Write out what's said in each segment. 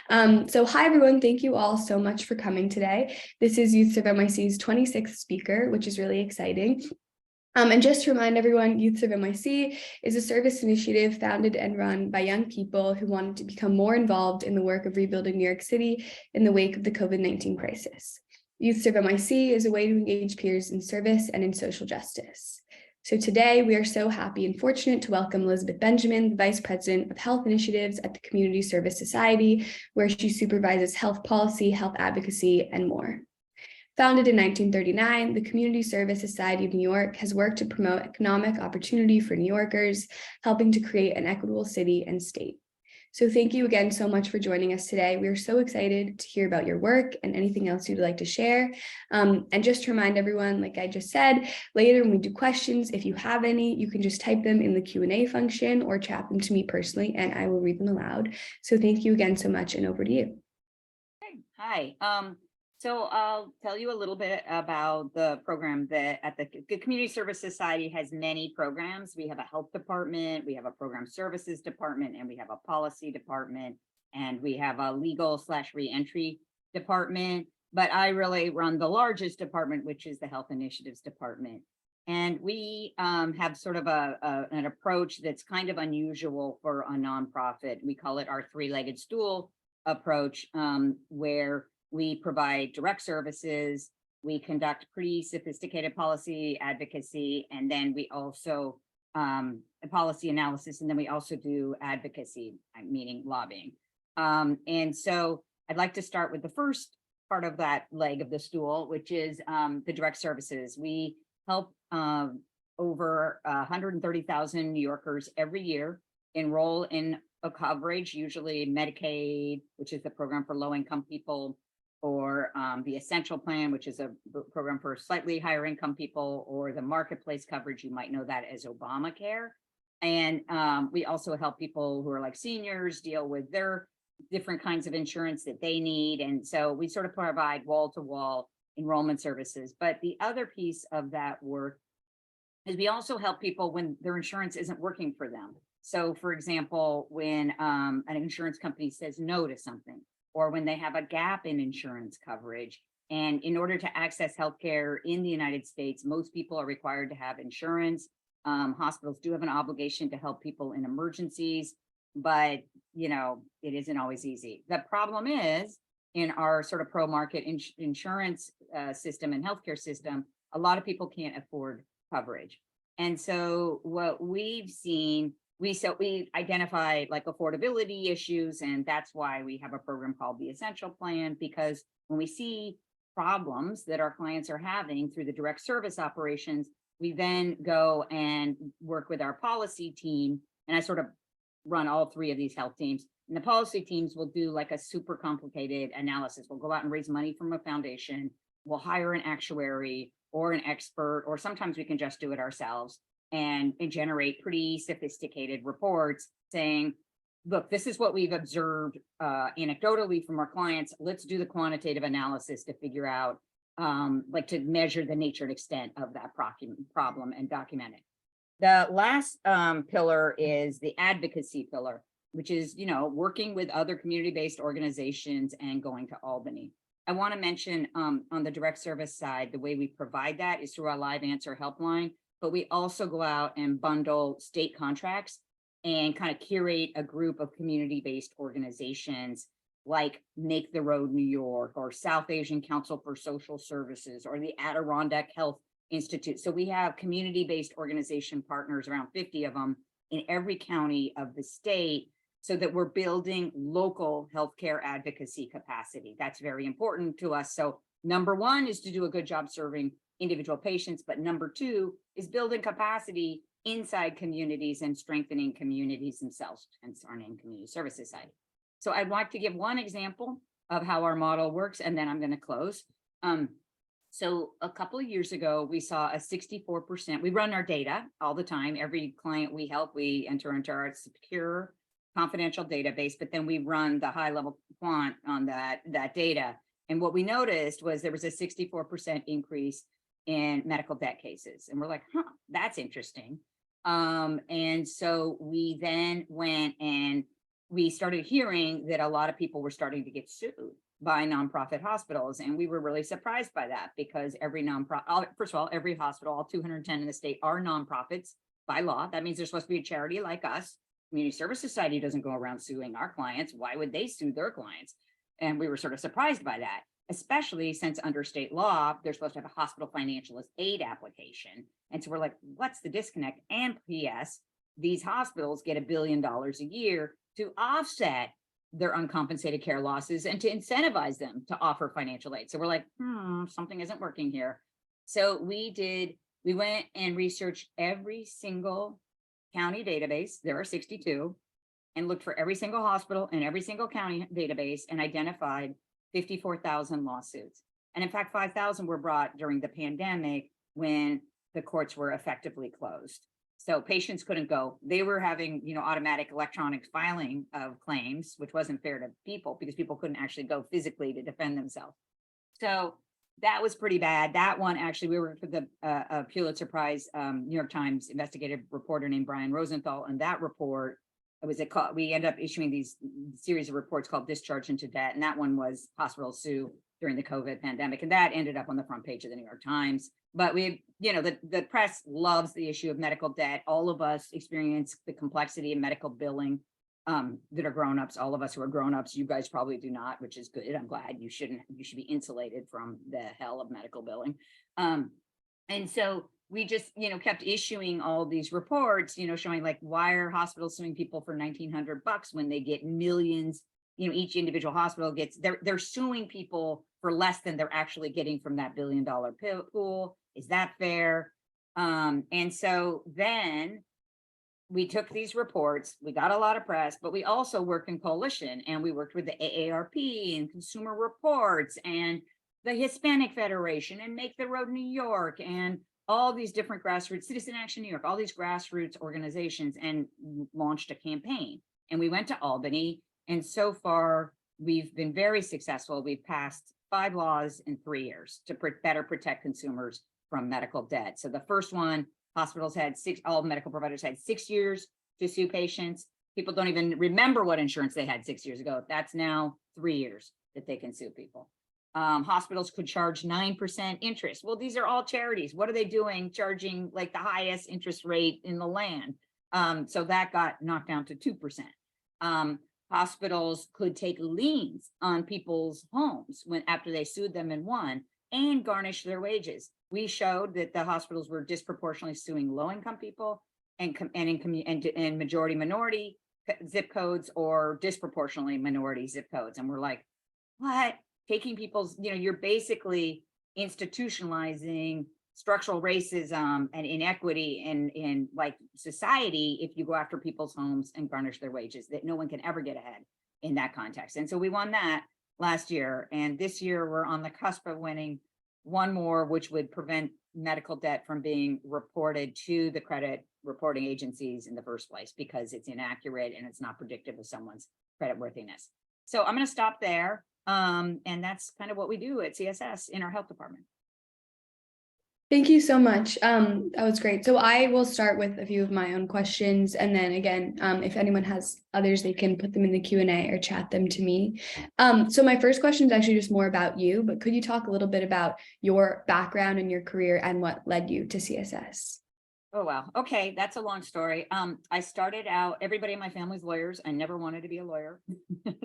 So hi everyone, thank you all so much for coming today. This is YouthServe NYC's 26th speaker, which is really exciting. And just to remind everyone, YouthServe NYC is a service initiative founded and run by young people who wanted to become more involved in the work of rebuilding New York City in the wake of the COVID-19 crisis. YouthServe NYC is a way to engage peers in service and in social justice. So today we are so happy and fortunate to welcome Elisabeth Benjamin, the Vice President of Health Initiatives at the Community Service Society, where she supervises health policy, health advocacy, and more. Founded in 1939, the Community Service Society of New York has worked to promote economic opportunity for New Yorkers, helping to create an equitable city and state. So thank you again so much for joining us today. We are so excited to hear about your work and anything else you'd like to share. And just to remind everyone, like I just said, later when we do questions, if you have any, you can just type them in the Q&A function or chat them to me personally, and I will read them aloud. So thank you again so much, and over to you. Hi. So I'll tell you a little bit about the program that at the Community Service Society has many programs. We have a health department, we have a program services department, and we have a policy department, and we have a legal/reentry department. But I really run the largest department, which is the health initiatives department. And we have sort of an approach that's kind of unusual for a nonprofit. We call it our three-legged stool approach, where we provide direct services, we conduct pretty sophisticated policy advocacy, and then we also policy analysis, and then we also do advocacy, meaning lobbying. And so I'd like to start with the first part of that leg of the stool, which is the direct services. We help over 130,000 New Yorkers every year enroll in a coverage, usually Medicaid, which is the program for low-income people, or the Essential Plan, which is a program for slightly higher income people, or the marketplace coverage. You might know that as Obamacare. And we also help people who are like seniors deal with their different kinds of insurance that they need. And so we sort of provide wall-to-wall enrollment services. But the other piece of that work is we also help people when their insurance isn't working for them. So for example, when an insurance company says no to something, or when they have a gap in insurance coverage. And in order to access healthcare in the United States, most people are required to have insurance. Hospitals do have an obligation to help people in emergencies, but it isn't always easy. The problem is in our sort of pro-market insurance system and healthcare system, a lot of people can't afford coverage. And so what we've seen, we identify like affordability issues, and that's why we have a program called the Essential Plan, because when we see problems that our clients are having through the direct service operations, we then go and work with our policy team, and I sort of run all three of these health teams. And the policy teams will do like a super complicated analysis. We'll go out and raise money from a foundation, we'll hire an actuary or an expert, or sometimes we can just do it ourselves. And generate pretty sophisticated reports saying, look, this is what we've observed anecdotally from our clients. Let's do the quantitative analysis to figure out, like to measure the nature and extent of that problem and document it. The last pillar is the advocacy pillar, which is, working with other community-based organizations and going to Albany. I want to mention on the direct service side, the way we provide that is through our live answer helpline. But we also go out and bundle state contracts and kind of curate a group of community-based organizations like Make the Road New York, or South Asian Council for Social Services, or the Adirondack Health Institute. So we have community-based organization partners, around 50 of them in every county of the state, so that we're building local healthcare advocacy capacity. That's very important to us. So number one is to do a good job serving individual patients, but number two is building capacity inside communities and strengthening communities themselves, hence our name, Community Service Society. So I'd like to give one example of how our model works, and then I'm going to close. So a couple of years ago, we saw a 64%, we run our data all the time. Every client we help, we enter into our secure, confidential database, but then we run the high level quant on that data. And what we noticed was there was a 64% increase in medical debt cases. And we're like, that's interesting. And so we then went and we started hearing that a lot of people were starting to get sued by nonprofit hospitals. And we were really surprised by that, because every nonprofit, first of all, every hospital, all 210 in the state, are nonprofits by law. That means they're supposed to be a charity like us. Community Service Society doesn't go around suing our clients. Why would they sue their clients? And we were sort of surprised by that, especially since under state law, they're supposed to have a hospital financial aid application. And so we're like, what's the disconnect? And P.S., these hospitals get $1 billion a year to offset their uncompensated care losses and to incentivize them to offer financial aid. So we're like, something isn't working here. So we went and researched every single county database. There are 62, and looked for every single hospital in every single county database and identified 54,000 lawsuits. And in fact, 5,000 were brought during the pandemic when the courts were effectively closed. So patients couldn't go. They were having, automatic electronic filing of claims, which wasn't fair to people because people couldn't actually go physically to defend themselves. So that was pretty bad. That one, actually, we worked with the Pulitzer Prize New York Times investigative reporter named Brian Rosenthal, and that report, we ended up issuing these series of reports called Discharge into Debt, and that one was hospitals sue during the COVID pandemic, and that ended up on the front page of the New York Times. But the press loves the issue of medical debt. All of us experience the complexity of medical billing that are grown-ups. All of us who are grown-ups, you guys probably do not, which is good. I'm glad. You should be insulated from the hell of medical billing. And so we just, kept issuing all these reports, showing like, why are hospitals suing people for $1,900 when they get millions? Each individual hospital gets, they're suing people for less than they're actually getting from that $1 billion pool. Is that fair? And so then we took these reports, we got a lot of press, but we also worked in coalition, and we worked with the AARP and Consumer Reports and the Hispanic Federation and Make the Road New York and all these different grassroots, Citizen Action New York, all these grassroots organizations, and launched a campaign. And we went to Albany, and so far we've been very successful. We've passed 5 laws in 3 years to better protect consumers from medical debt. So the first one, hospitals had all medical providers had 6 years to sue patients. People don't even remember what insurance they had 6 years ago. That's now 3 years that they can sue people. Hospitals could charge 9% interest. Well, these are all charities. What are they doing? Charging like the highest interest rate in the land. So that got knocked down to 2%. Hospitals could take liens on people's homes after they sued them and won, and garnish their wages. We showed that the hospitals were disproportionately suing low-income people and majority minority zip codes, or disproportionately minority zip codes. And we're like, what? Taking people's, you're basically institutionalizing structural racism and inequity in like society if you go after people's homes and garnish their wages, that no one can ever get ahead in that context. And so we won that last year. And this year we're on the cusp of winning one more, which would prevent medical debt from being reported to the credit reporting agencies in the first place, because it's inaccurate and it's not predictive of someone's creditworthiness. So I'm going to stop there. And that's kind of what we do at CSS in our health department. Thank you so much. That was great. So I will start with a few of my own questions. And then again, if anyone has others, they can put them in the Q&A or chat them to me. So my first question is actually just more about you, but could you talk a little bit about your background and your career and what led you to CSS? Oh, wow. Okay. That's a long story. I started out, everybody in my family's lawyers. I never wanted to be a lawyer.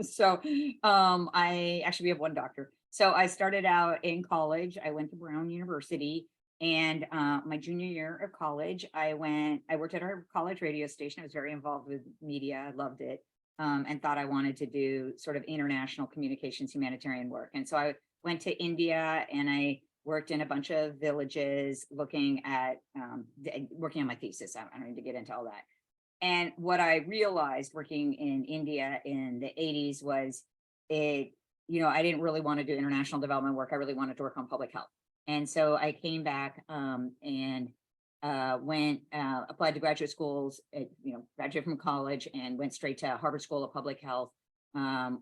So we have one doctor. So I started out in college. I went to Brown University. And my junior year of college, I worked at our college radio station. I was very involved with media. I loved it, and thought I wanted to do sort of international communications, humanitarian work. And so I went to India, and I worked in a bunch of villages working on my thesis. I don't need to get into all that. And what I realized working in India in the 80s was I didn't really want to do international development work. I really wanted to work on public health. And so I came back and applied to graduate schools, graduated from college and went straight to Harvard School of Public Health,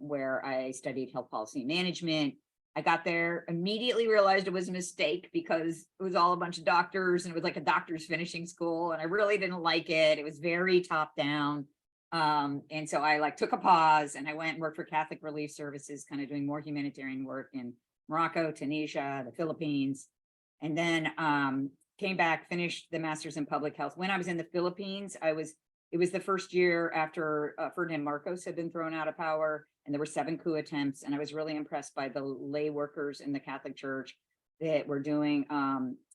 where I studied health policy management. I got there, immediately realized it was a mistake because it was all a bunch of doctors and it was like a doctor's finishing school. And I really didn't like it. It was very top down. And so I like took a pause and I went and worked for Catholic Relief Services, kind of doing more humanitarian work in Morocco, Tunisia, the Philippines, and then came back, finished the master's in public health. When I was in the Philippines, it was the first year after Ferdinand Marcos had been thrown out of power, and there were 7 coup attempts. And I was really impressed by the lay workers in the Catholic Church that were doing,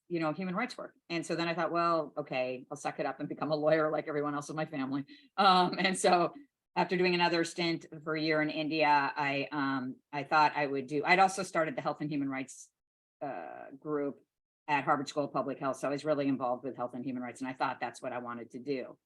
human rights work. And so then I thought, well, okay, I'll suck it up and become a lawyer like everyone else in my family. And so after doing another stint for a year in India, I thought I'd also started the Health and Human Rights group at Harvard School of Public Health. So I was really involved with health and human rights, and I thought that's what I wanted to do.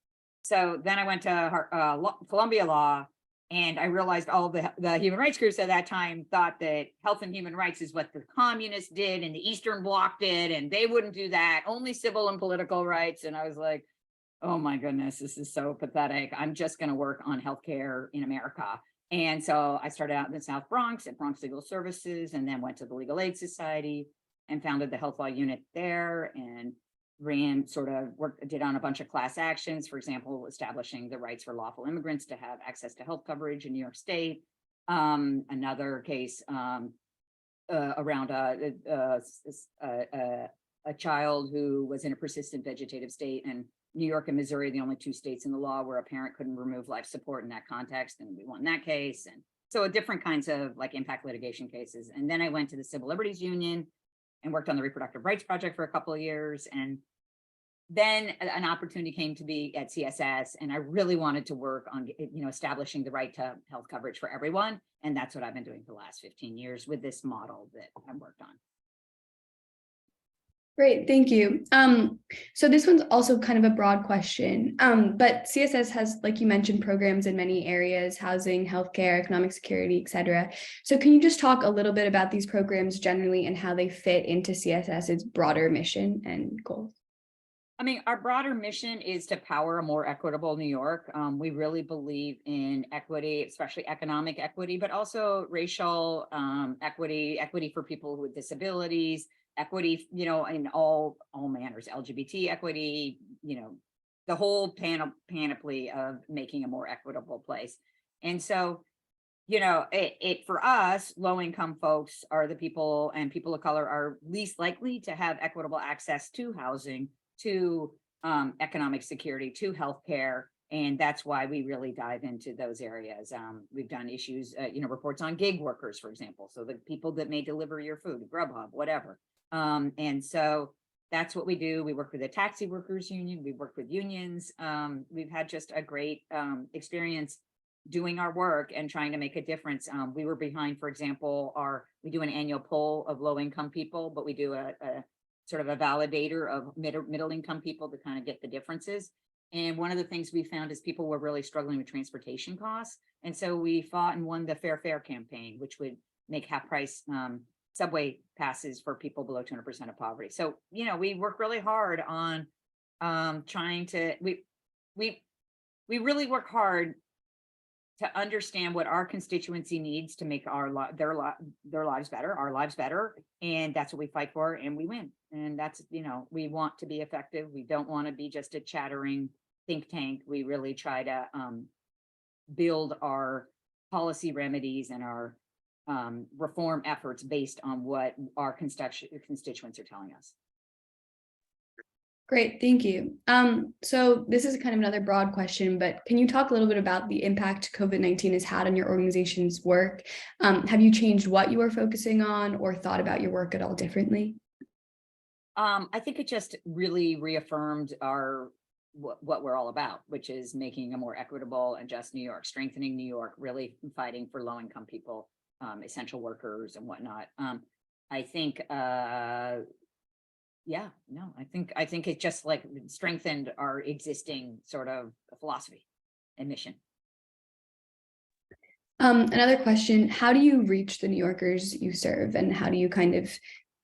So then I went to Columbia Law, and I realized all the human rights groups at that time thought that health and human rights is what the communists did and the Eastern Bloc did, and they wouldn't do that, only civil and political rights. And I was like, oh my goodness, this is so pathetic. I'm just going to work on healthcare in America. And so I started out in the South Bronx at Bronx Legal Services, and then went to the Legal Aid Society and founded the health law unit there, and did on a bunch of class actions, for example, establishing the rights for lawful immigrants to have access to health coverage in New York State. Another case around a child who was in a persistent vegetative state, and New York and Missouri are the only 2 states in the law where a parent couldn't remove life support in that context, and we won that case. And so different kinds of like impact litigation cases. And then I went to the Civil Liberties Union and worked on the Reproductive Rights Project for a couple of years. And then an opportunity came to be at CSS, and I really wanted to work on, establishing the right to health coverage for everyone. And that's what I've been doing for the last 15 years with this model that I've worked on. Great, thank you. So this one's also kind of a broad question, but CSS has, like you mentioned, programs in many areas: housing, healthcare, economic security, et cetera. So can you just talk a little bit about these programs generally and how they fit into CSS's broader mission and goals? I mean, our broader mission is to power a more equitable New York. We really believe in equity, especially economic equity, but also racial equity for people with disabilities, equity, in all manners, LGBT equity, the whole panoply of making a more equitable place. And so, for us, low-income folks are the people, and people of color are least likely to have equitable access to housing, to economic security, to healthcare. And that's why we really dive into those areas. We've done issues, reports on gig workers, for example. So the people that may deliver your food, Grubhub, whatever. And so that's what we do. We work with the taxi workers union. We work with unions. We've had just a great experience doing our work and trying to make a difference. We were behind, for example, we do an annual poll of low-income people, but we do a sort of a validator of middle-income people to kind of get the differences. And one of the things we found is people were really struggling with transportation costs. And so we fought and won the Fair Fare campaign, which would make half-price subway passes for people below 200% of poverty. So, we work really hard on trying to, we really work hard to understand what our constituency needs to make their lives better, our lives better. And that's what we fight for, and we win. And that's, we want to be effective. We don't want to be just a chattering think tank. We really try to build our policy remedies and our reform efforts based on what our constituents are telling us. Great, thank you. So this is kind of another broad question, but can you talk a little bit about the impact COVID-19 has had on your organization's work? Have you changed what you are focusing on or thought about your work at all differently? I think it just really reaffirmed what we're all about, which is making a more equitable and just New York, strengthening New York, really fighting for low-income people, essential workers and whatnot. I think I think it just like strengthened our existing sort of philosophy and mission. Another question: how do you reach the New Yorkers you serve, and how do you kind of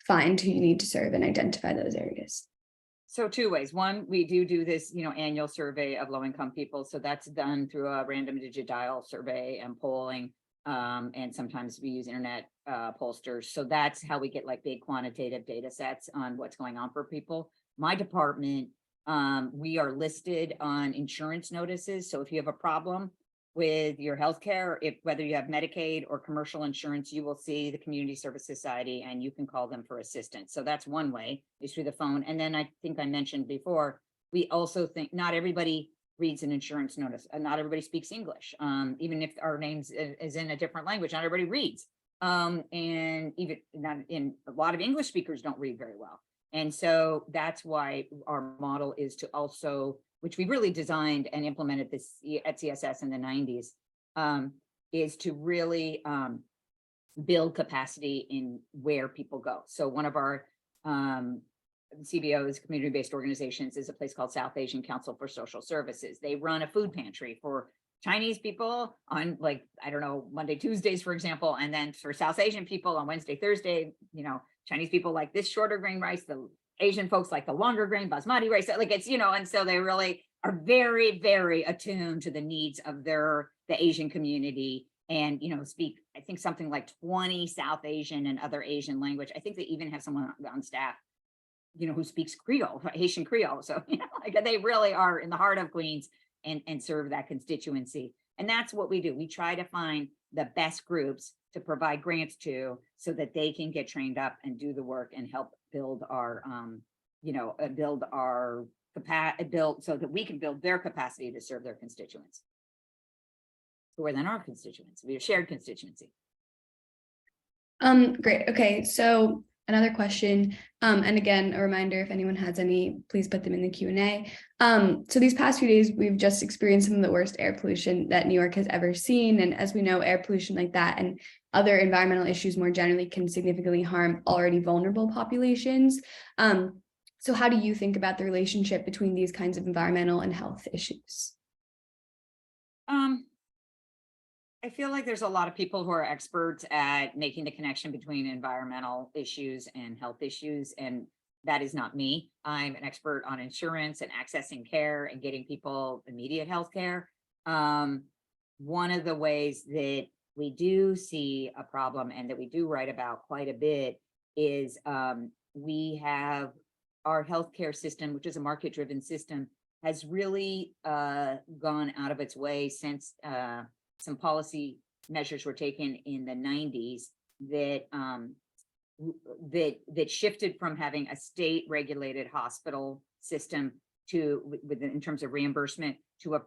find who you need to serve and identify those areas? So 2 ways. One, we do this, annual survey of low-income people. So that's done through a random digit dial survey and polling. And sometimes we use internet pollsters. So that's how we get like big quantitative data sets on what's going on for people. My department We are listed on insurance notices. So if you have a problem with your healthcare, whether you have Medicaid or commercial insurance, you will see the Community Service Society and you can call them for assistance. So that's one way, is through the phone. And then I think I mentioned before, we also think not everybody reads an insurance notice, and not everybody speaks English. Even if our names is in a different language, not everybody reads. And even not in a lot of English speakers don't read very well. And so that's why our model is to also, which we really designed and implemented this at CSS in the 90s, is to really build capacity in where people go. So one of our CBOs, community-based organizations, is a place called South Asian Council for Social Services. They run a food pantry for Chinese people on, like, I don't know, Monday, Tuesdays, for example, and then for South Asian people on Wednesday, Thursday, you know, Chinese people like this shorter grain rice, the Asian folks like the longer grain basmati rice, like it's, you know, and so they really are very, very attuned to the needs of the Asian community, and, you know, speak, I think something like 20 South Asian and other Asian language. I think they even have someone on staff, you know, who speaks Creole, Haitian Creole. So, you know, like they really are in the heart of Queens and serve that constituency. And that's what we do. We try to find the best groups to provide grants to, so that they can get trained up and do the work and help build our, you know, build our capacity, so that we can build their capacity to serve their constituents. Who are then our constituents. We have shared constituency. Great. Okay. So another question, and again, a reminder, if anyone has any, please put them in the Q&A. So these past few days, we've just experienced some of the worst air pollution that New York has ever seen. And as we know, air pollution like that and other environmental issues more generally can significantly harm already vulnerable populations. So how do you think about the relationship between these kinds of environmental and health issues? I feel like there's a lot of people who are experts at making the connection between environmental issues and health issues, and that is not me. I'm an expert on insurance and accessing care and getting people immediate health care. One of the ways that we do see a problem and that we do write about quite a bit is we have our healthcare system, which is a market-driven system, has really gone out of its way since some policy measures were taken in the 90s that that shifted from having a state-regulated hospital system to, in terms of reimbursement, to a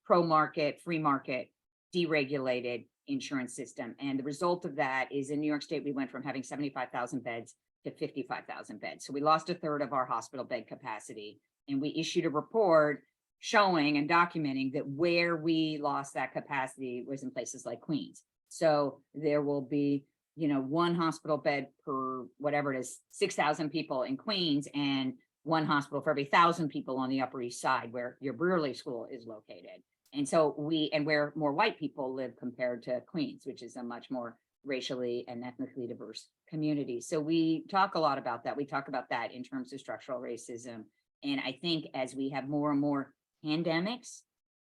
pro-market, free market, deregulated insurance system. And the result of that is, in New York State, we went from having 75,000 beds to 55,000 beds. So we lost a third of our hospital bed capacity, and we issued a report showing and documenting that where we lost that capacity was in places like Queens. So there will be, you know, one hospital bed per whatever it is, 6,000 people in Queens, and one hospital for every 1,000 people on the Upper East Side, where your Brewerly School is located. And so where more white people live compared to Queens, which is a much more racially and ethnically diverse community. So we talk a lot about that. We talk about that in terms of structural racism. And I think as we have more and more pandemics,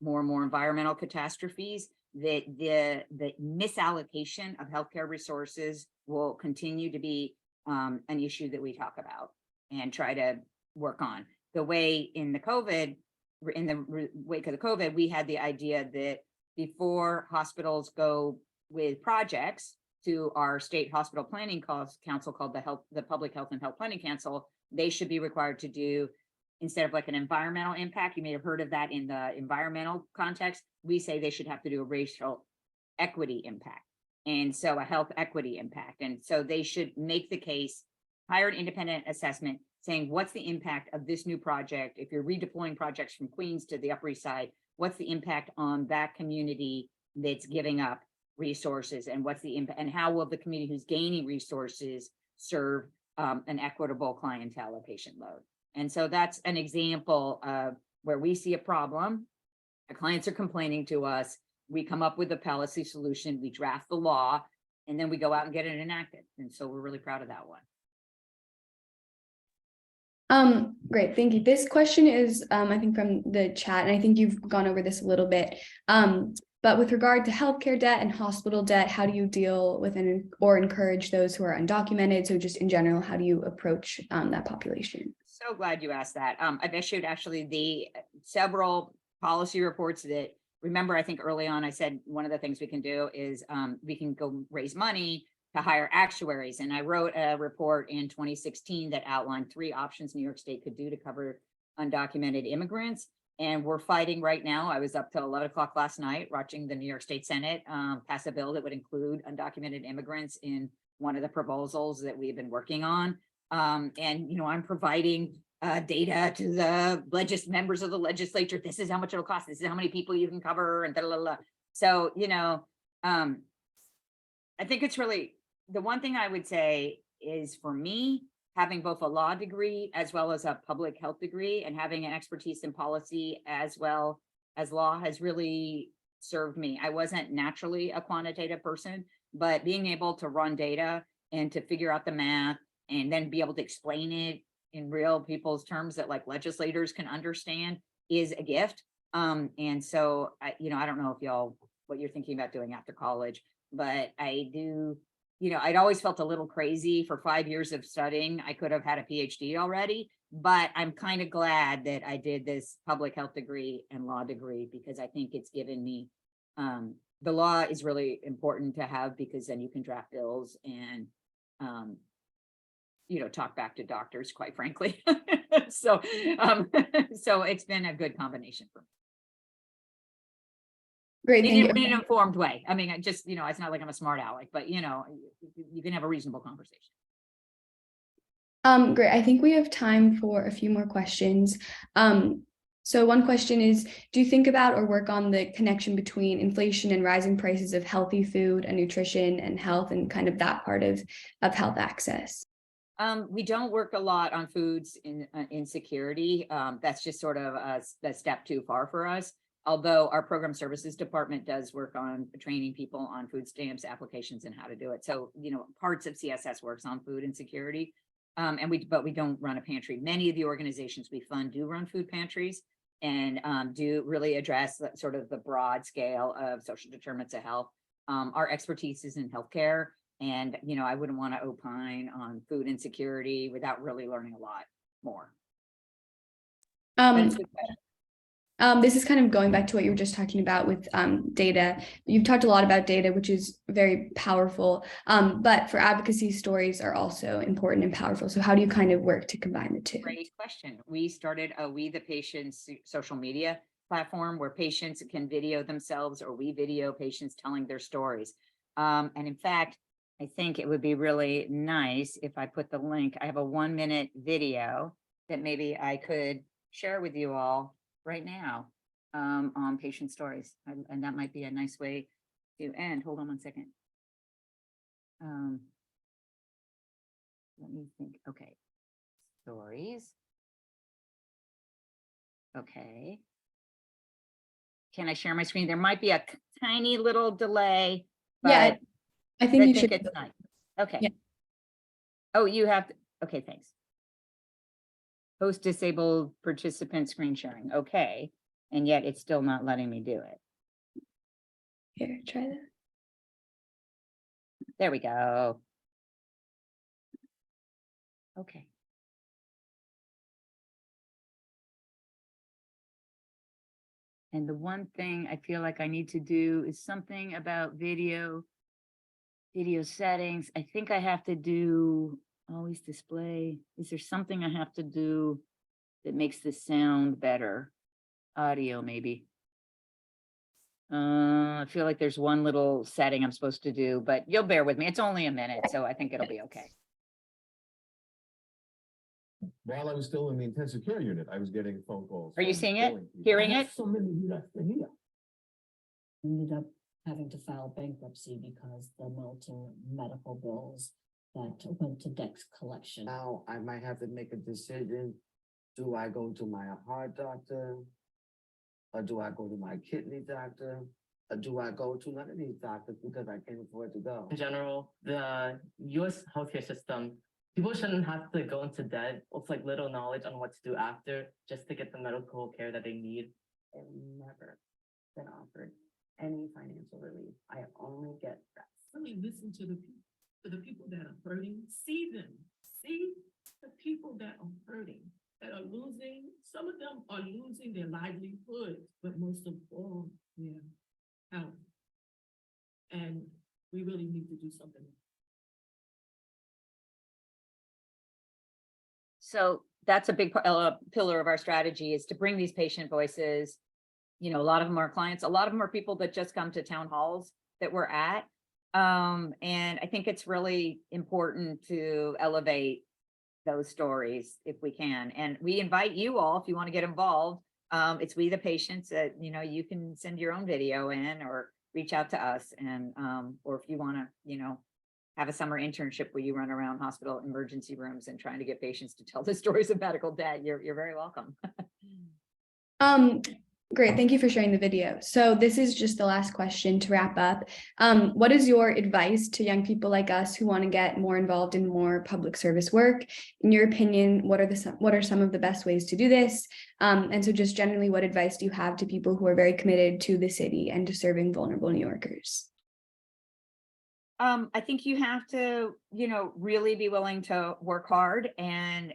more and more environmental catastrophes, that the misallocation of healthcare resources will continue to be an issue that we talk about and try to work on. The way in the wake of the COVID, we had the idea that before hospitals go with projects to our state hospital planning council called the Public Health and Health Planning Council, they should be required to do, instead of like an environmental impact, you may have heard of that in the environmental context, we say they should have to do a racial equity impact. And so a health equity impact. And so they should make the case, hire an independent assessment saying, what's the impact of this new project? If you're redeploying projects from Queens to the Upper East Side, what's the impact on that community that's giving up resources? And what's the impact, and how will the community who's gaining resources serve an equitable clientele or patient load? And so that's an example of where we see a problem. Our clients are complaining to us. We come up with a policy solution. We draft the law, and then we go out and get it enacted. And so we're really proud of that one. Great, thank you. This question is, I think, from the chat, and I think you've gone over this a little bit. But with regard to healthcare debt and hospital debt, how do you deal with or encourage those who are undocumented? So just in general, how do you approach that population? So glad you asked that. I've issued actually the several policy reports that, remember, I think early on I said one of the things we can do is we can go raise money to hire actuaries. And I wrote a report in 2016 that outlined 3 options New York State could do to cover undocumented immigrants. And we're fighting right now. I was up till 11 o'clock last night watching the New York State Senate pass a bill that would include undocumented immigrants in one of the proposals that we've been working on. And, you know, I'm providing data to the members of the legislature. This is how much it'll cost. This is how many people you can cover and da, da, da, da. So, you know, I think it's really, the one thing I would say is, for me, having both a law degree as well as a public health degree and having an expertise in policy as well as law has really served me. I wasn't naturally a quantitative person, but being able to run data and to figure out the math and then be able to explain it in real people's terms that like legislators can understand is a gift. And so you know, I don't know if y'all, what you're thinking about doing after college, but I do, you know, I'd always felt a little crazy. For 5 years of studying, I could have had a PhD already, but I'm kind of glad that I did this public health degree and law degree, because I think it's given me, the law is really important to have, because then you can draft bills and, you know, talk back to doctors, quite frankly. So, so it's been a good combination for me. Great, In thank you. an informed way. I mean, I just, you know, it's not like I'm a smart aleck, but you know, you can have a reasonable conversation. Great. I think we have time for a few more questions. So one question is, do you think about or work on the connection between inflation and rising prices of healthy food and nutrition and health, and kind of that part of health access? We don't work a lot on foods insecurity. That's just sort of a step too far for us. Although our program services department does work on training people on food stamps applications and how to do it. So, you know, parts of CSS works on food insecurity. But we don't run a pantry. Many of the organizations we fund do run food pantries and do really address sort of the broad scale of social determinants of health. Our expertise is in healthcare, and, you know, I wouldn't want to opine on food insecurity without really learning a lot more. But it's a good question. This is kind of going back to what you were just talking about with data. You've talked a lot about data, which is very powerful, but for advocacy, stories are also important and powerful. So how do you kind of work to combine the two? Great question. We started a We the Patients social media platform where patients can video themselves, or we video patients telling their stories. And in fact, I think it would be really nice if I put the link. I have a 1-minute video that maybe I could share with you all right now on patient stories. And that might be a nice way to end. Hold on one second. Let me think. Okay. Stories. Okay. Can I share my screen? There might be a tiny little delay, but Yeah, I think you should. it's nice. Okay. Yeah. Oh, you have to, okay, thanks. Host disabled participant screen sharing. Okay. And yet it's still not letting me do it. Here, try that. There we go. Okay. And the one thing I feel like I need to do is something about video settings. I think I have to do always display. Is there something I have to do that makes the sound better? Audio, maybe. I feel like there's one little setting I'm supposed to do, but you'll bear with me. It's only a minute, so I think it'll be okay. While I was still in the intensive care unit, I was getting phone calls. Are you from seeing it? billing people. Hearing I it? have so many left in here. Ended up having to file bankruptcy because the mounting medical bills that went to debt collection. Now I might have to make a decision. Do I go to my heart doctor? Or do I go to my kidney doctor? Or do I go to none of these doctors because I can't afford to go? In general, the US healthcare system, people shouldn't have to go into debt with like little knowledge on what to do after just to get the medical care that they need. I've never been offered any financial relief. I only get that. Really listen to the people that are hurting, see them, see the people that are hurting. that are losing, some of them are losing their livelihood, but most of all, their health. And we really need to do something. So that's a big pillar of our strategy, is to bring these patient voices. You know, a lot of them are clients, a lot of them are people that just come to town halls that we're at. And I think it's really important to elevate those stories if we can. And we invite you all, if you want to get involved, it's We the Patients, that, you know, you can send your own video in or reach out to us. And, or if you want to, you know, have a summer internship where you run around hospital emergency rooms and trying to get patients to tell the stories of medical debt, you're very welcome. Great. Thank you for sharing the video. So this is just the last question to wrap up. What is your advice to young people like us who want to get more involved in more public service work? In your opinion, what are some of the best ways to do this? And so just generally, what advice do you have to people who are very committed to the city and to serving vulnerable New Yorkers? I think you have to, you know, really be willing to work hard, and,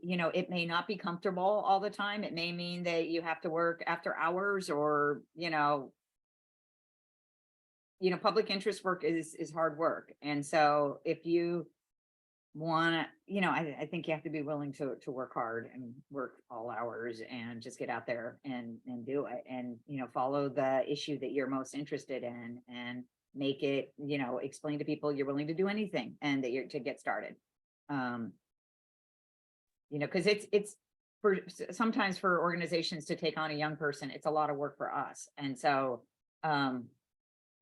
you know, it may not be comfortable all the time. It may mean that you have to work after hours, or, you know, public interest work is hard work. And so if you want to, you know, I think you have to be willing to work hard and work all hours and just get out there and do it, and, you know, follow the issue that you're most interested in, and make it, you know, explain to people you're willing to do anything and that you're to get started. You know, because it's for sometimes for organizations to take on a young person, it's a lot of work for us. And so, and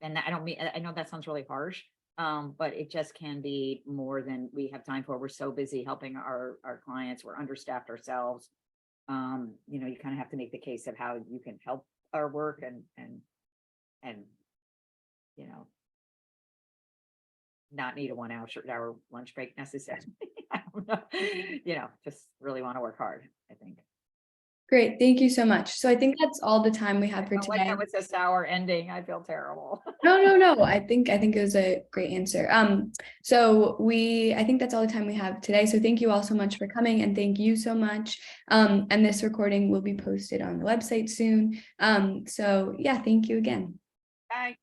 I don't mean, I know that sounds really harsh, but it just can be more than we have time for. We're so busy helping our clients. We're understaffed ourselves. You know, you kind of have to make the case of how you can help our work, and you know, not need a 1 hour lunch break necessarily. I don't know. You know, just really want to work hard, I think. Great. Thank you so much. So I think that's all the time we have for Oh, like today. that was a sour ending. I feel terrible. No. I think it was a great answer. I think that's all the time we have today. So thank you all so much for coming, and thank you so much. And this recording will be posted on the website soon. So yeah, thank you again. Bye.